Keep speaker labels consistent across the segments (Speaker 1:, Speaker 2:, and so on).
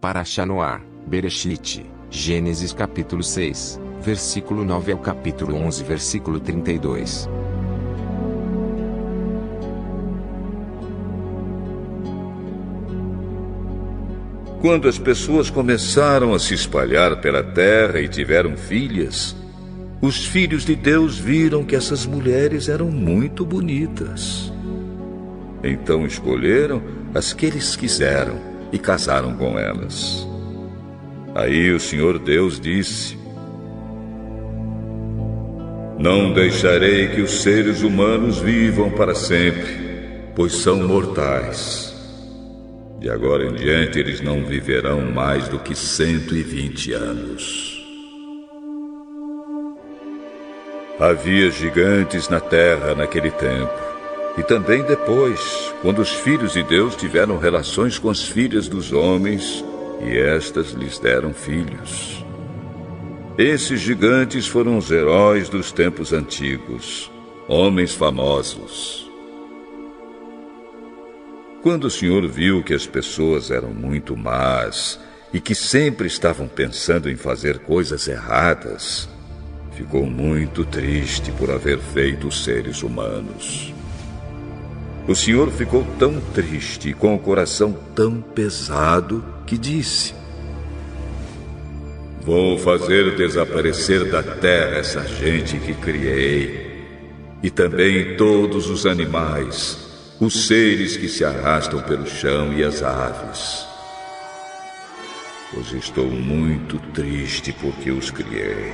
Speaker 1: Parashá Noá, Bereshit, Gênesis capítulo 6, versículo 9 ao capítulo 11 versículo 32.
Speaker 2: Quando as pessoas começaram a se espalhar pela terra e tiveram filhas, os filhos de Deus viram que essas mulheres eram muito bonitas. Então escolheram as que eles quiseram e casaram com elas. Aí o Senhor Deus disse: Não deixarei que os seres humanos vivam para sempre, pois são mortais. De agora em diante eles não viverão mais do que 120 anos. Havia gigantes na terra naquele tempo, e também depois, quando os filhos de Deus tiveram relações com as filhas dos homens, e estas lhes deram filhos. Esses gigantes foram os heróis dos tempos antigos, homens famosos. Quando o Senhor viu que as pessoas eram muito más e que sempre estavam pensando em fazer coisas erradas, ficou muito triste por haver feito os seres humanos. O Senhor ficou tão triste e com o coração tão pesado que disse: Vou fazer desaparecer da terra essa gente que criei, e também todos os animais, os seres que se arrastam pelo chão e as aves, pois estou muito triste porque os criei.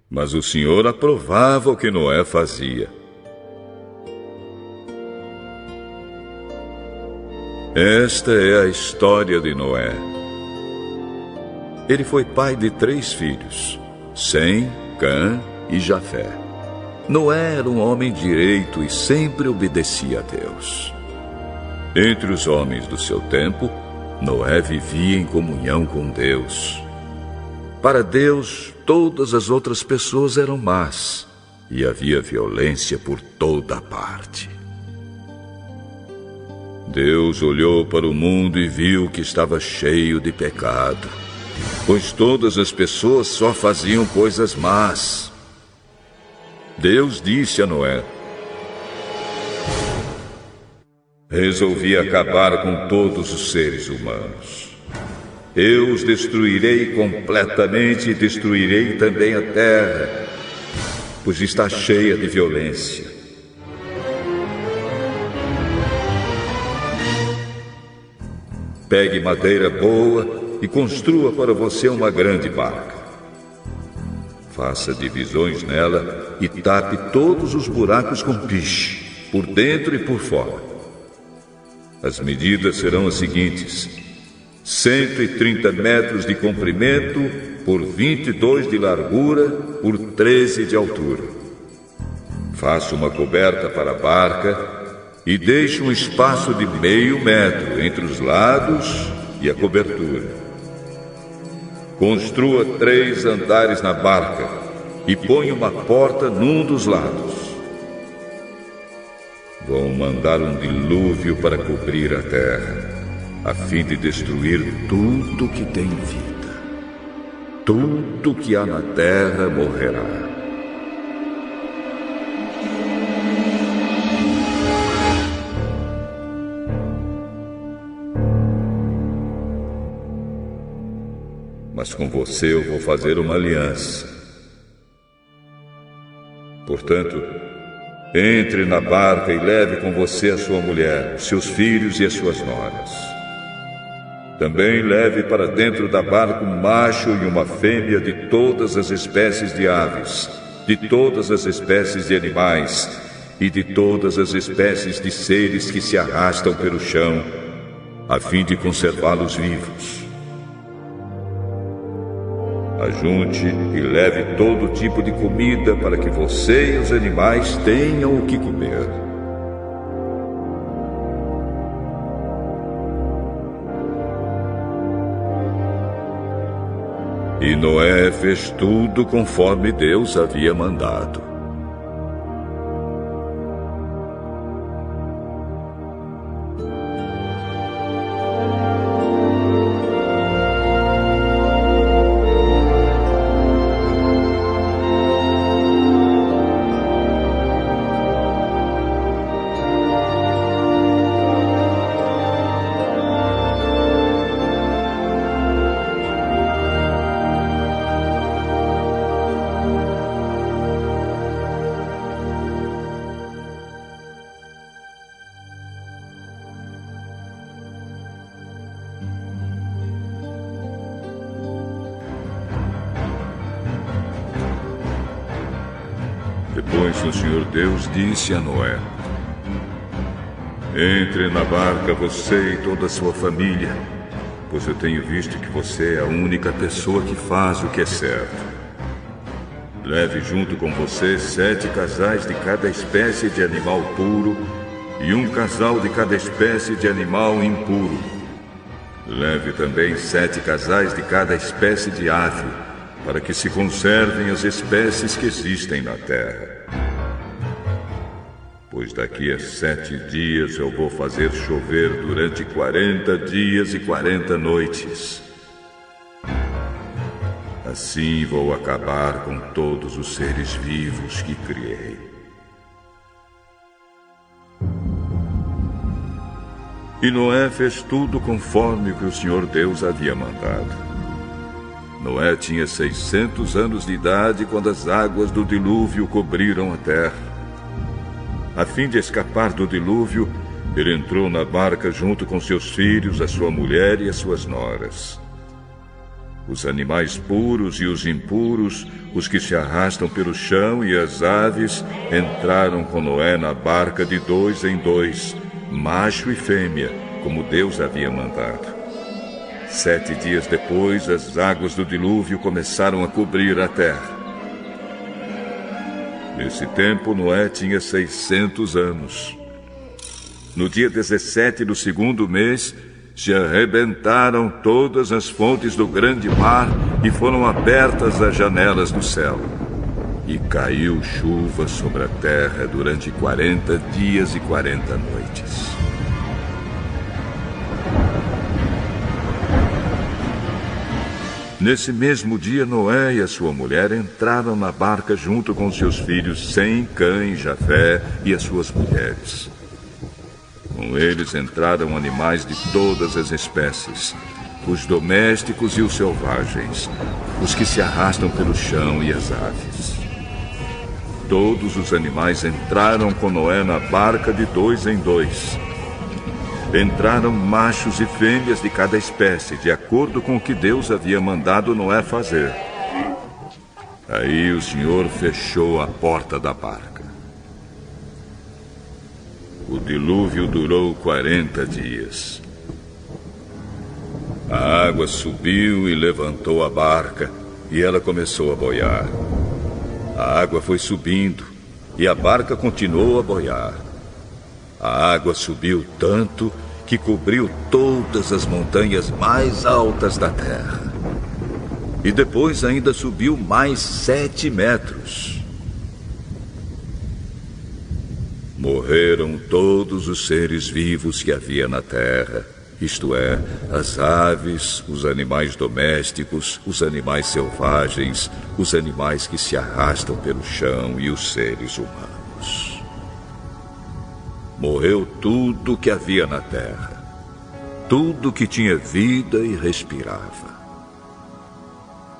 Speaker 2: Mas o Senhor aprovava o que Noé fazia. Esta é a história de Noé. Ele foi pai de 3 filhos, Sem, Cã e Jafé. Noé era um homem direito e sempre obedecia a Deus. Entre os homens do seu tempo, Noé vivia em comunhão com Deus. Para Deus, todas as outras pessoas eram más, e havia violência por toda parte. Deus olhou para o mundo e viu que estava cheio de pecado, pois todas as pessoas só faziam coisas más. Deus disse a Noé: Resolvi acabar com todos os seres humanos. Eu os destruirei completamente e destruirei também a terra, pois está cheia de violência. Pegue madeira boa e construa para você uma grande barca. Faça divisões nela e tape todos os buracos com piche, por dentro e por fora. As medidas serão as seguintes: 130 metros de comprimento por 22 de largura por 13 de altura. Faça uma coberta para a barca e deixe um espaço de meio metro entre os lados e a cobertura. Construa 3 andares na barca e ponha uma porta num dos lados. Vou mandar um dilúvio para cobrir a terra, a fim de destruir tudo que tem vida. Tudo que há na terra morrerá. Mas com você eu vou fazer uma aliança. Portanto, entre na barca e leve com você a sua mulher, os seus filhos e as suas noras. Também leve para dentro da barca um macho e uma fêmea de todas as espécies de aves, de todas as espécies de animais e de todas as espécies de seres que se arrastam pelo chão, a fim de conservá-los vivos. Ajunte e leve todo tipo de comida para que você e os animais tenham o que comer. E Noé fez tudo conforme Deus havia mandado. Depois o Senhor Deus disse a Noé: entre na barca você e toda a sua família, pois eu tenho visto que você é a única pessoa que faz o que é certo. Leve junto com você 7 casais de cada espécie de animal puro e 1 casal de cada espécie de animal impuro. Leve também 7 casais de cada espécie de ave, para que se conservem as espécies que existem na terra. Pois daqui a 7 dias eu vou fazer chover durante 40 dias e 40 noites. Assim vou acabar com todos os seres vivos que criei. E Noé fez tudo conforme o que o Senhor Deus havia mandado. Noé tinha 600 anos de idade quando as águas do dilúvio cobriram a terra. A fim de escapar do dilúvio, ele entrou na barca junto com seus filhos, a sua mulher e as suas noras. Os animais puros e os impuros, os que se arrastam pelo chão e as aves, entraram com Noé na barca de 2 em 2, macho e fêmea, como Deus havia mandado. 7 dias depois, as águas do dilúvio começaram a cobrir a terra. Nesse tempo, Noé tinha 600 anos. No dia 17 do 2º mês, se arrebentaram todas as fontes do grande mar e foram abertas as janelas do céu. E caiu chuva sobre a terra durante 40 dias e 40 noites. Nesse mesmo dia, Noé e a sua mulher entraram na barca junto com seus filhos Sem, Cã e Jafé e as suas mulheres. Com eles entraram animais de todas as espécies, os domésticos e os selvagens, os que se arrastam pelo chão e as aves. Todos os animais entraram com Noé na barca de 2 em 2. Entraram machos e fêmeas de cada espécie, de acordo com o que Deus havia mandado Noé fazer. Aí o Senhor fechou a porta da barca. O dilúvio durou 40 dias. A água subiu e levantou a barca, e ela começou a boiar. A água foi subindo, e a barca continuou a boiar. A água subiu tanto que cobriu todas as montanhas mais altas da terra. E depois ainda subiu mais 7 metros. Morreram todos os seres vivos que havia na terra, isto é, as aves, os animais domésticos, os animais selvagens, os animais que se arrastam pelo chão e os seres humanos. Morreu tudo que havia na terra, tudo que tinha vida e respirava.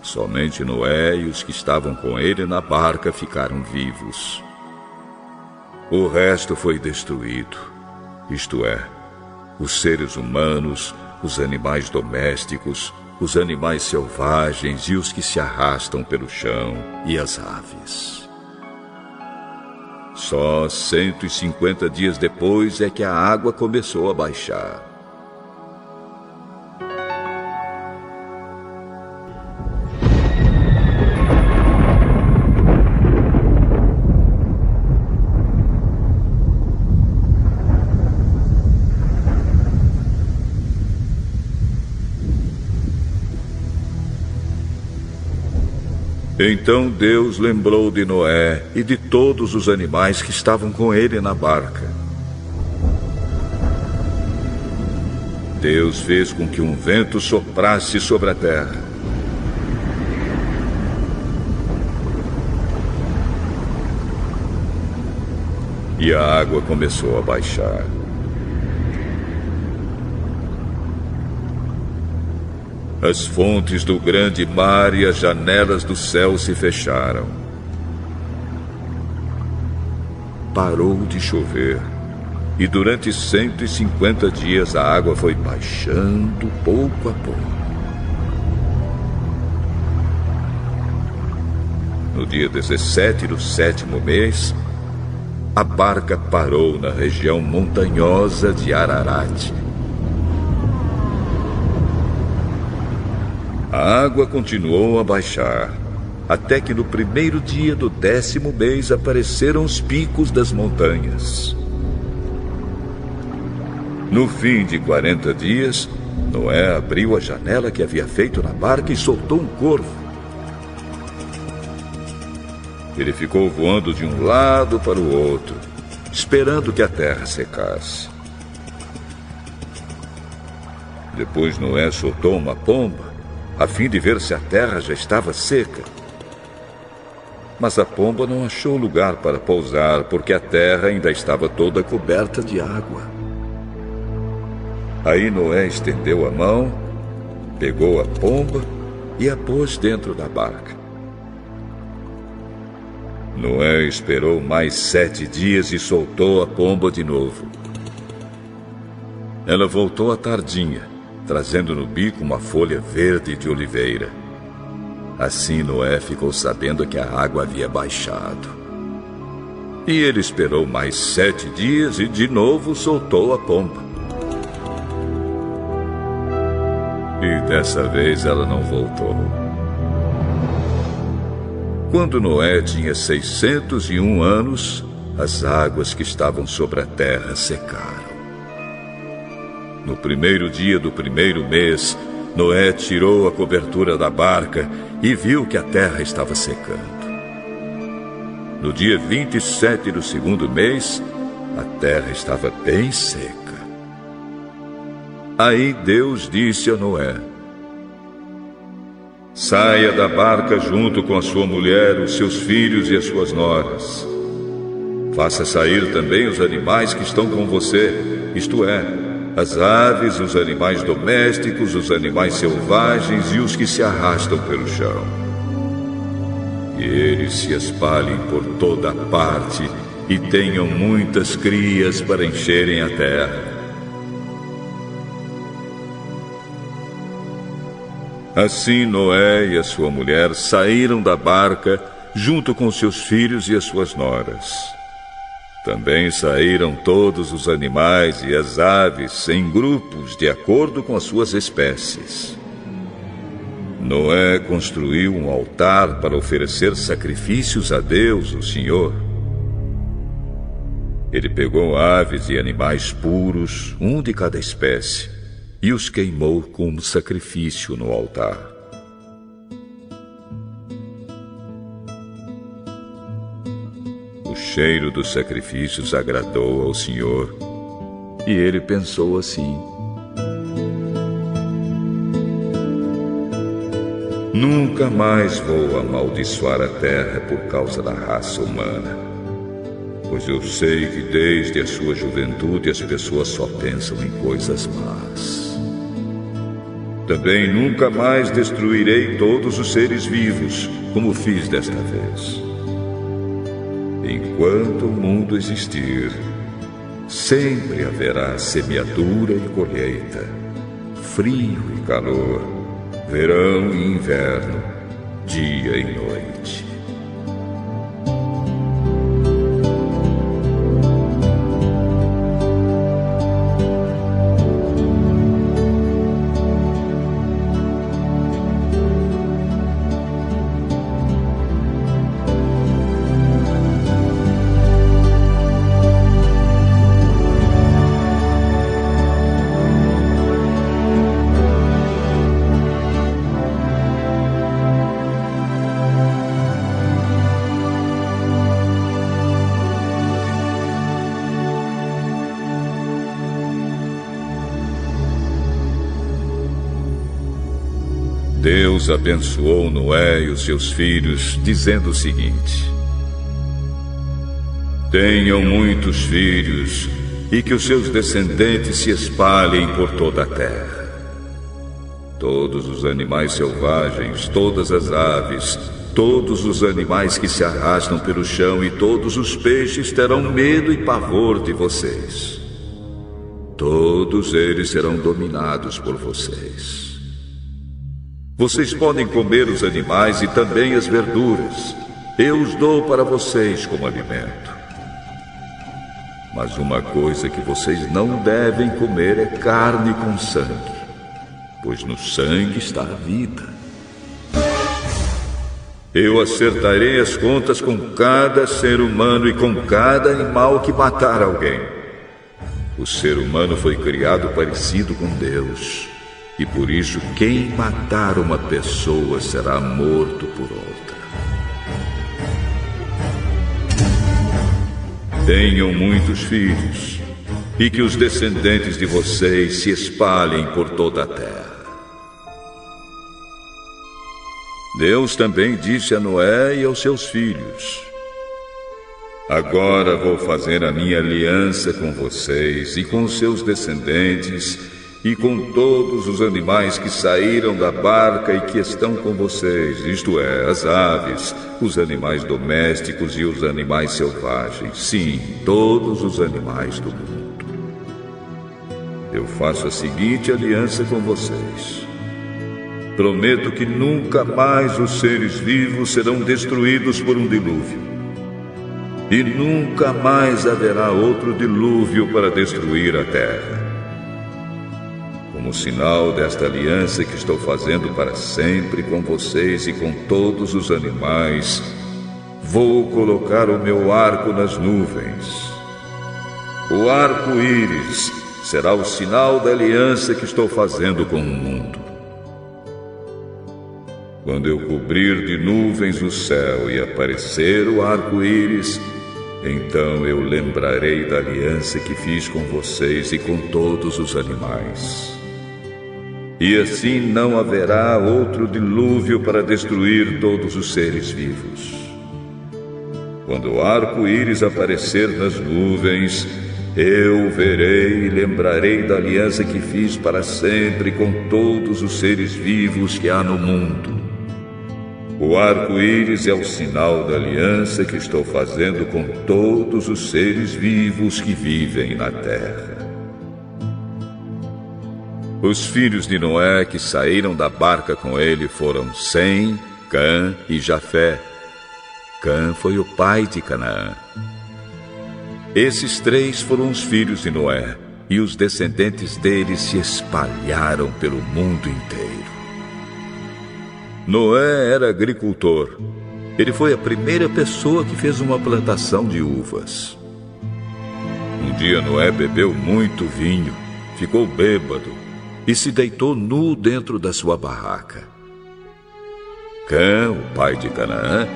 Speaker 2: Somente Noé e os que estavam com ele na barca ficaram vivos. O resto foi destruído, isto é, os seres humanos, os animais domésticos, os animais selvagens e os que se arrastam pelo chão e as aves. Só 150 dias depois é que a água começou a baixar. Então Deus lembrou de Noé e de todos os animais que estavam com ele na barca. Deus fez com que um vento soprasse sobre a terra. E a água começou a baixar. As fontes do grande mar e as janelas do céu se fecharam. Parou de chover, e durante 150 dias a água foi baixando pouco a pouco. No dia 17 do 7º mês, a barca parou na região montanhosa de Ararat. A água continuou a baixar, até que no primeiro dia do 10º mês apareceram os picos das montanhas. No fim de 40 dias, Noé abriu a janela que havia feito na barca e soltou um corvo. Ele ficou voando de um lado para o outro, esperando que a terra secasse. Depois Noé soltou uma pomba, a fim de ver se a terra já estava seca. Mas a pomba não achou lugar para pousar, porque a terra ainda estava toda coberta de água. Aí Noé estendeu a mão, pegou a pomba e a pôs dentro da barca. Noé esperou mais 7 dias e soltou a pomba de novo. Ela voltou à tardinha, trazendo no bico uma folha verde de oliveira. Assim Noé ficou sabendo que a água havia baixado. E ele esperou mais 7 dias e de novo soltou a pomba. E dessa vez ela não voltou. Quando Noé tinha 601 anos, as águas que estavam sobre a terra secaram. No primeiro dia do primeiro mês, Noé tirou a cobertura da barca e viu que a terra estava secando. No dia 27 do 2º mês, a terra estava bem seca. Aí Deus disse a Noé: saia da barca junto com a sua mulher, os seus filhos e as suas noras. Faça sair também os animais que estão com você, isto é, as aves, os animais domésticos, os animais selvagens e os que se arrastam pelo chão. E eles se espalhem por toda parte e tenham muitas crias para encherem a terra. Assim Noé e a sua mulher saíram da barca junto com seus filhos e as suas noras. Também saíram todos os animais e as aves em grupos de acordo com as suas espécies. Noé construiu um altar para oferecer sacrifícios a Deus, o Senhor. Ele pegou aves e animais puros, um de cada espécie, e os queimou como sacrifício no altar. O cheiro dos sacrifícios agradou ao Senhor, e ele pensou assim: nunca mais vou amaldiçoar a terra por causa da raça humana, pois eu sei que desde a sua juventude as pessoas só pensam em coisas más. Também nunca mais destruirei todos os seres vivos, como fiz desta vez. Enquanto o mundo existir, sempre haverá semeadura e colheita, frio e calor, verão e inverno, dia e noite. Deus abençoou Noé e os seus filhos, dizendo o seguinte: tenham muitos filhos e que os seus descendentes se espalhem por toda a terra. Todos os animais selvagens, todas as aves, todos os animais que se arrastam pelo chão e todos os peixes terão medo e pavor de vocês. Todos eles serão dominados por vocês. Vocês podem comer os animais e também as verduras, eu os dou para vocês como alimento. Mas uma coisa que vocês não devem comer é carne com sangue, pois no sangue está a vida. Eu acertarei as contas com cada ser humano e com cada animal que matar alguém. O ser humano foi criado parecido com Deus, e por isso quem matar uma pessoa será morto por outra. Tenham muitos filhos, e que os descendentes de vocês se espalhem por toda a terra. Deus também disse a Noé e aos seus filhos: agora vou fazer a minha aliança com vocês e com os seus descendentes e com todos os animais que saíram da barca e que estão com vocês, isto é, as aves, os animais domésticos e os animais selvagens, sim, todos os animais do mundo. Eu faço a seguinte aliança com vocês. Prometo que nunca mais os seres vivos serão destruídos por um dilúvio. E nunca mais haverá outro dilúvio para destruir a terra. Como sinal desta aliança que estou fazendo para sempre com vocês e com todos os animais, vou colocar o meu arco nas nuvens. O arco-íris será o sinal da aliança que estou fazendo com o mundo. Quando eu cobrir de nuvens o céu e aparecer o arco-íris, então eu lembrarei da aliança que fiz com vocês e com todos os animais. E assim não haverá outro dilúvio para destruir todos os seres vivos. Quando o arco-íris aparecer nas nuvens, eu verei e lembrarei da aliança que fiz para sempre com todos os seres vivos que há no mundo. O arco-íris é o sinal da aliança que estou fazendo com todos os seres vivos que vivem na terra. Os filhos de Noé que saíram da barca com ele foram Sem, Cã e Jafé. Cã foi o pai de Canaã. Esses três foram os filhos de Noé, e os descendentes deles se espalharam pelo mundo inteiro. Noé era agricultor. Ele foi a primeira pessoa que fez uma plantação de uvas. Um dia Noé bebeu muito vinho, ficou bêbado e se deitou nu dentro da sua barraca. Cã, o pai de Canaã,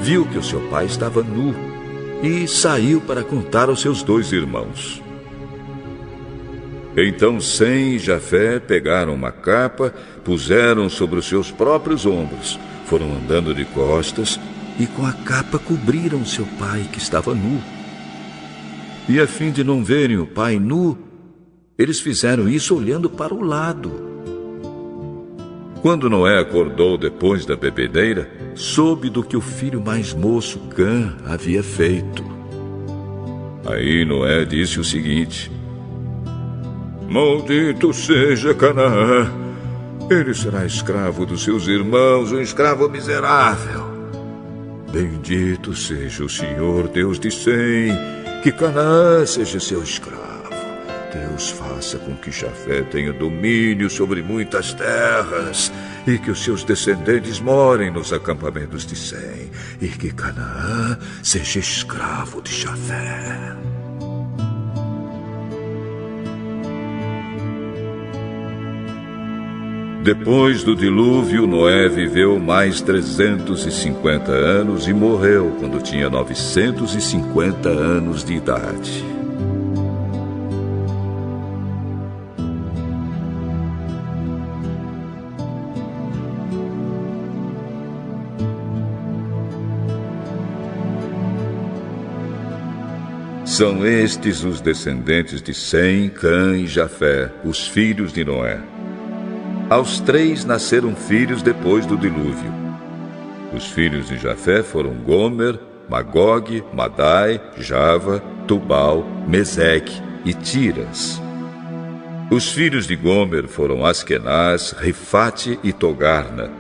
Speaker 2: viu que o seu pai estava nu e saiu para contar aos seus dois irmãos. Então Sem e Jafé pegaram uma capa, puseram sobre os seus próprios ombros, foram andando de costas e com a capa cobriram seu pai que estava nu. E a fim de não verem o pai nu, eles fizeram isso olhando para o lado. Quando Noé acordou depois da bebedeira, soube do que o filho mais moço, Cã, havia feito. Aí Noé disse o seguinte: maldito seja Canaã, ele será escravo dos seus irmãos, um escravo miserável. Bendito seja o Senhor Deus de Sem, que Canaã seja seu escravo. Deus faça com que Jafé tenha domínio sobre muitas terras e que os seus descendentes morem nos acampamentos de Sem e que Canaã seja escravo de Jafé. Depois do dilúvio, Noé viveu mais 350 anos e morreu quando tinha 950 anos de idade. São estes os descendentes de Sem, Cã e Jafé, os filhos de Noé. Aos três nasceram filhos depois do dilúvio. Os filhos de Jafé foram Gomer, Magog, Madai, Java, Tubal, Meseque e Tiras. Os filhos de Gomer foram Askenaz, Rifate e Togarna.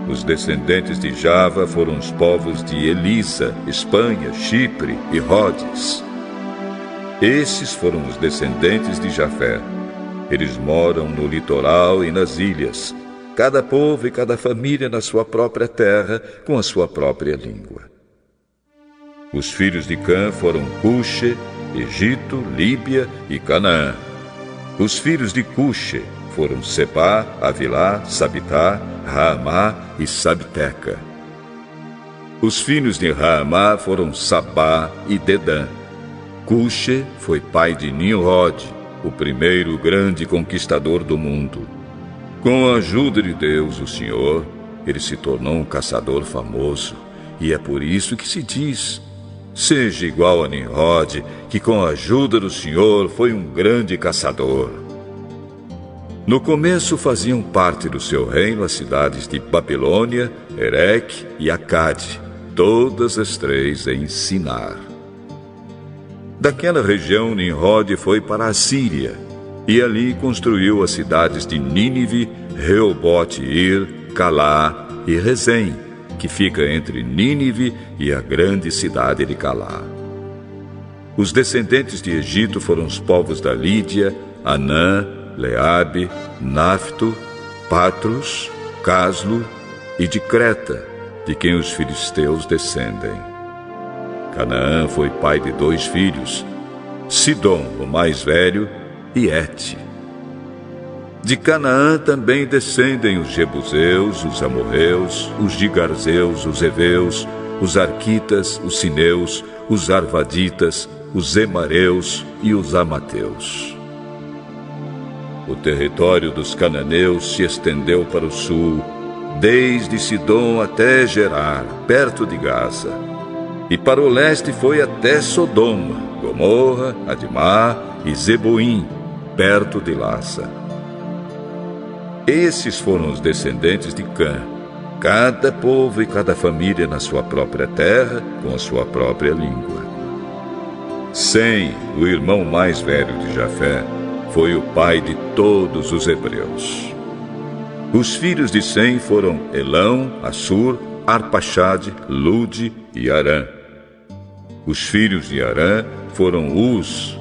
Speaker 2: Os descendentes de Java foram os povos de Elisa, Espanha, Chipre e Rhodes. Esses foram os descendentes de Jafé. Eles moram no litoral e nas ilhas, cada povo e cada família na sua própria terra, com a sua própria língua. Os filhos de Cã foram Cuxe, Egito, Líbia e Canaã. Os filhos de Cuxe foram Sebá, Avilá, Sabitá, Raamá e Sabteca. Os filhos de Raamá foram Sabá e Dedã. Cuxe foi pai de Nimrod, o primeiro grande conquistador do mundo. Com a ajuda de Deus, o Senhor, ele se tornou um caçador famoso, e é por isso que se diz: seja igual a Nimrod, que com a ajuda do Senhor foi um grande caçador. No começo faziam parte do seu reino as cidades de Babilônia, Ereque e Acade, todas as três em Sinar. Daquela região, Nimrod foi para a Síria, e ali construiu as cidades de Nínive, Reobote-ir, Calá e Rezém, que fica entre Nínive e a grande cidade de Calá. Os descendentes de Egito foram os povos da Lídia, Anã, Leabe, Nafto, Patros, Caslo e de Creta, de quem os filisteus descendem. Canaã foi pai de 2 filhos, Sidom, o mais velho, e Et. De Canaã também descendem os Jebuseus, os Amorreus, os Gigarzeus, os Eveus, os Arquitas, os Sineus, os Arvaditas, os Emareus e os Amateus. O território dos cananeus se estendeu para o sul, desde Sidom até Gerar, perto de Gaza, e para o leste foi até Sodoma, Gomorra, Admá e Zeboim, perto de Lasa. Esses foram os descendentes de Cã, cada povo e cada família na sua própria terra, com a sua própria língua. Sem, o irmão mais velho de Jafé, foi o pai de todos os hebreus. Os filhos de Sem foram Elão, Assur, Arpaxade, Lude e Arã. Os filhos de Arã foram Uz,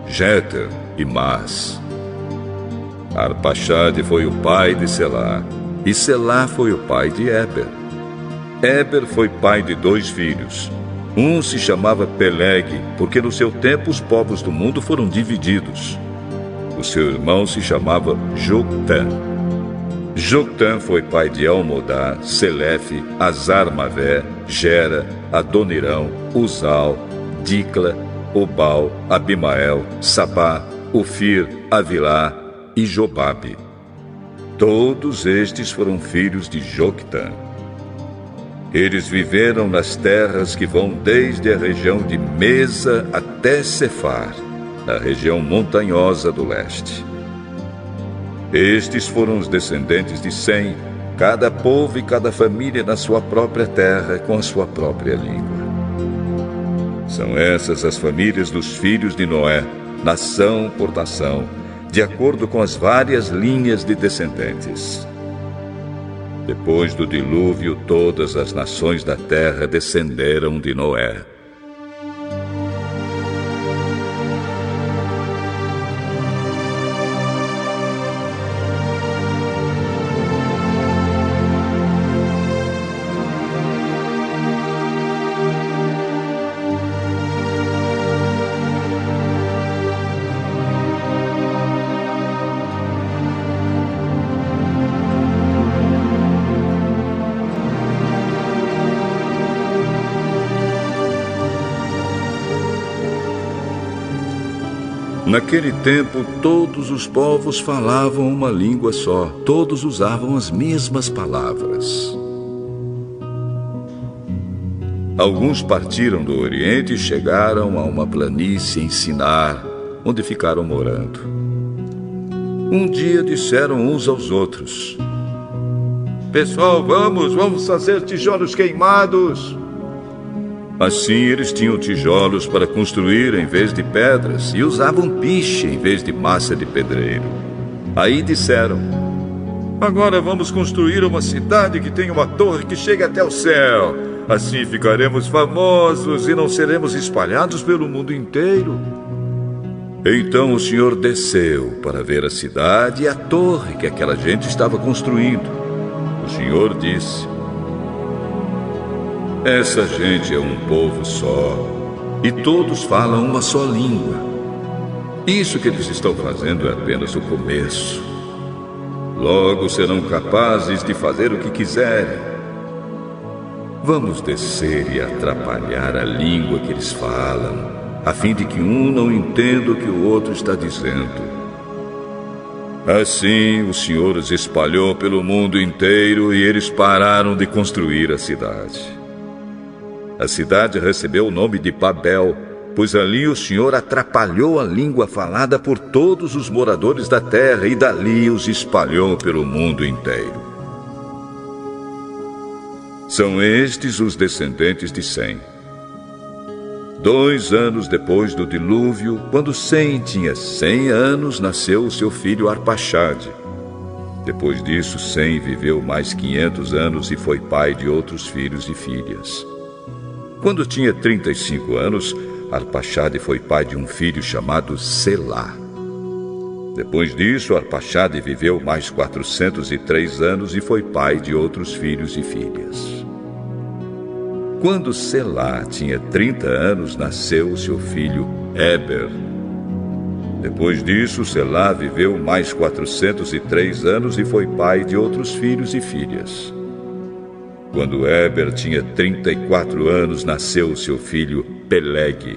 Speaker 2: Jeter e Mas. Arpaxade foi o pai de Selá, e Selá foi o pai de Éber. Éber foi pai de 2 filhos. Um se chamava Peleg, porque no seu tempo os povos do mundo foram divididos. O seu irmão se chamava Joctã. Joctã foi pai de Almodá, Selefe, Azarmavé, Gera, Adonirão, Uzal, Dicla, Obal, Abimael, Sabá, Ofir, Avilá e Jobabe. Todos estes foram filhos de Joctã. Eles viveram nas terras que vão desde a região de Mesa até Cefar, na região montanhosa do leste. Estes foram os descendentes de Sem, cada povo e cada família na sua própria terra, com a sua própria língua. São essas as famílias dos filhos de Noé, nação por nação, de acordo com as várias linhas de descendentes. Depois do dilúvio, todas as nações da terra descenderam de Noé. Naquele tempo, todos os povos falavam uma língua só. Todos usavam as mesmas palavras. Alguns partiram do Oriente e chegaram a uma planície em Sinar, onde ficaram morando. Um dia disseram uns aos outros: "Pessoal, vamos fazer tijolos queimados." Assim, eles tinham tijolos para construir em vez de pedras e usavam piche em vez de massa de pedreiro. Aí disseram: Agora vamos construir uma cidade que tenha uma torre que chegue até o céu. Assim ficaremos famosos e não seremos espalhados pelo mundo inteiro. Então o Senhor desceu para ver a cidade e a torre que aquela gente estava construindo. O Senhor disse: essa gente é um povo só, e todos falam uma só língua. Isso que eles estão fazendo é apenas o começo. Logo serão capazes de fazer o que quiserem. Vamos descer e atrapalhar a língua que eles falam, a fim de que um não entenda o que o outro está dizendo. Assim o Senhor os espalhou pelo mundo inteiro e eles pararam de construir a cidade. A cidade recebeu o nome de Babel, pois ali o Senhor atrapalhou a língua falada por todos os moradores da terra e dali os espalhou pelo mundo inteiro. São estes os descendentes de Sem. 2 anos depois do dilúvio, quando Sem tinha 100 anos, nasceu o seu filho Arpaxade. Depois disso, Sem viveu mais 500 anos e foi pai de outros filhos e filhas. Quando tinha 35 anos, Arpaxade foi pai de um filho chamado Selá. Depois disso, Arpaxade viveu mais 403 anos e foi pai de outros filhos e filhas. Quando Selá tinha 30 anos, nasceu seu filho Éber. Depois disso, Selá viveu mais 403 anos e foi pai de outros filhos e filhas. Quando Éber tinha 34 anos, nasceu seu filho Peleg.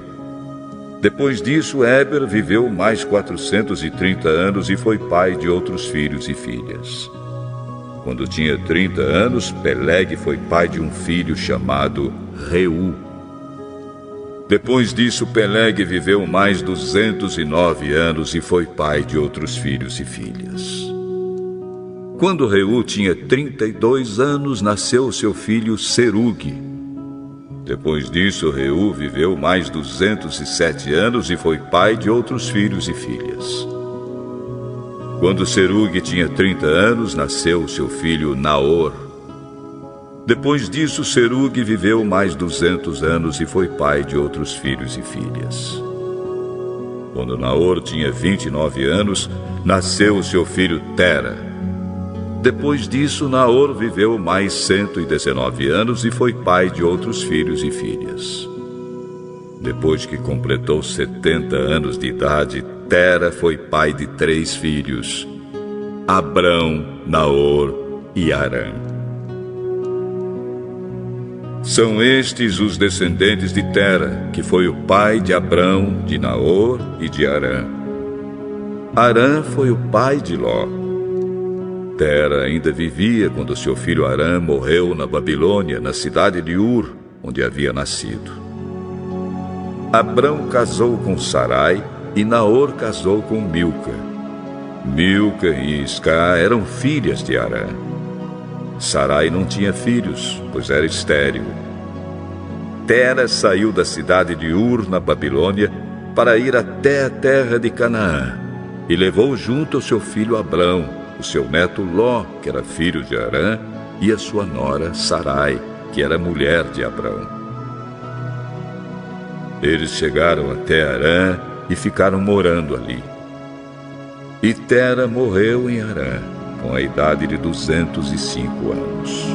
Speaker 2: Depois disso, Éber viveu mais 430 anos e foi pai de outros filhos e filhas. Quando tinha 30 anos, Peleg foi pai de um filho chamado Reu. Depois disso, Peleg viveu mais 209 anos e foi pai de outros filhos e filhas. Quando Reu tinha 32 anos, nasceu seu filho Serug. Depois disso, Reu viveu mais 207 anos e foi pai de outros filhos e filhas. Quando Serug tinha 30 anos, nasceu seu filho Naor. Depois disso, Serug viveu mais 200 anos e foi pai de outros filhos e filhas. Quando Naor tinha 29 anos, nasceu seu filho Tera. Depois disso, Naor viveu mais 119 anos e foi pai de outros filhos e filhas. Depois que completou 70 anos de idade, Tera foi pai de 3 filhos: Abrão, Naor e Harã. São estes os descendentes de Tera, que foi o pai de Abrão, de Naor e de Harã. Harã foi o pai de Ló. Tera ainda vivia quando seu filho Harã morreu na Babilônia, na cidade de Ur, onde havia nascido. Abrão casou com Sarai e Naor casou com Milca. Milca e Isca eram filhas de Harã. Sarai não tinha filhos, pois era estéril. Tera saiu da cidade de Ur, na Babilônia, para ir até a terra de Canaã, e levou junto o seu filho Abrão, o seu neto Ló, que era filho de Harã, e a sua nora Sarai, que era mulher de Abrão. Eles chegaram até Harã e ficaram morando ali. E Tera morreu em Harã, com a idade de 205 anos.